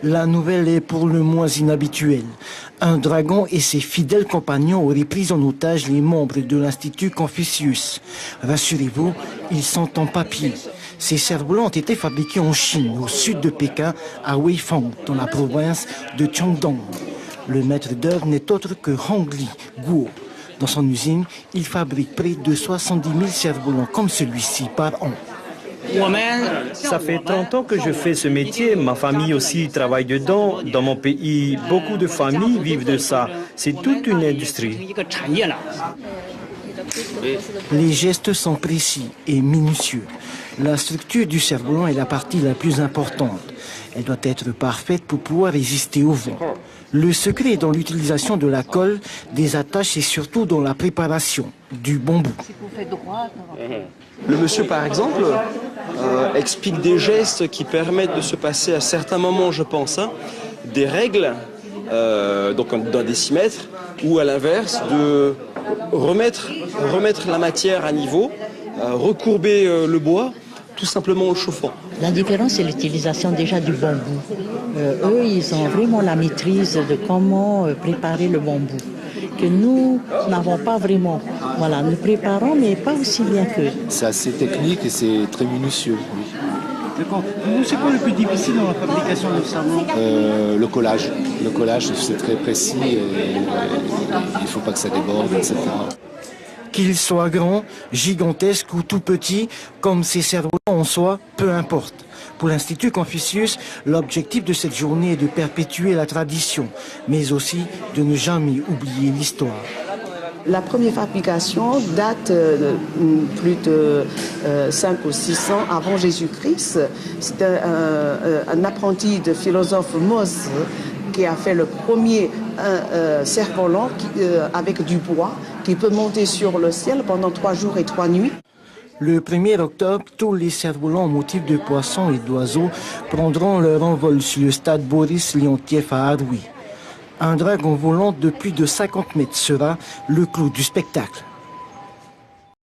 La nouvelle est pour le moins inhabituelle. Un dragon et ses fidèles compagnons auraient pris en otage les membres de l'Institut Confucius. Rassurez-vous, ils sont en papier. Ces cerfs-volants ont été fabriqués en Chine, au sud de Pékin, à Weifang, dans la province de Shandong. Le maître d'œuvre n'est autre que Hongli Guo. Dans son usine, il fabrique près de 70 000 cerfs-volants comme celui-ci par an. Ça fait 30 ans que je fais ce métier, ma famille aussi travaille dedans. Dans mon pays, beaucoup de familles vivent de ça. C'est toute une industrie. Les gestes sont précis et minutieux. La structure du cerf-volant est la partie la plus importante. Elle doit être parfaite pour pouvoir résister au vent. Le secret est dans l'utilisation de la colle, des attaches et surtout dans la préparation du bambou. Le monsieur, par exemple, explique des gestes qui permettent de se passer à certains moments, je pense, des règles, donc d'un décimètre, ou à l'inverse, de remettre la matière à niveau, recourber le bois, tout simplement en chauffant. La différence, c'est l'utilisation déjà du bambou. Eux, ils ont vraiment la maîtrise de comment préparer le bambou, que nous n'avons pas vraiment. Voilà, nous préparons, mais pas aussi bien qu'eux. C'est assez technique et c'est très minutieux, oui. D'accord. C'est quoi le plus difficile dans la fabrication de cerf-volant ? Le collage. Le collage, c'est très précis et il ne faut pas que ça déborde, etc. Qu'il soit grand, gigantesque ou tout petit, comme ces cerfs-volants en soi, peu importe. Pour l'Institut Confucius, l'objectif de cette journée est de perpétuer la tradition, mais aussi de ne jamais oublier l'histoire. La première fabrication date de plus de 5 ou 6 ans avant Jésus-Christ. C'est un apprenti de philosophe Mozi qui a fait le premier cerf-volant avec du bois qui peut monter sur le ciel pendant 3 jours et 3 nuits. Le 1er octobre, tous les cerfs-volants en motif de poissons et d'oiseaux prendront leur envol sur le stade Boris Leontiev à Haroui. Un dragon volant de plus de 50 mètres sera le clou du spectacle.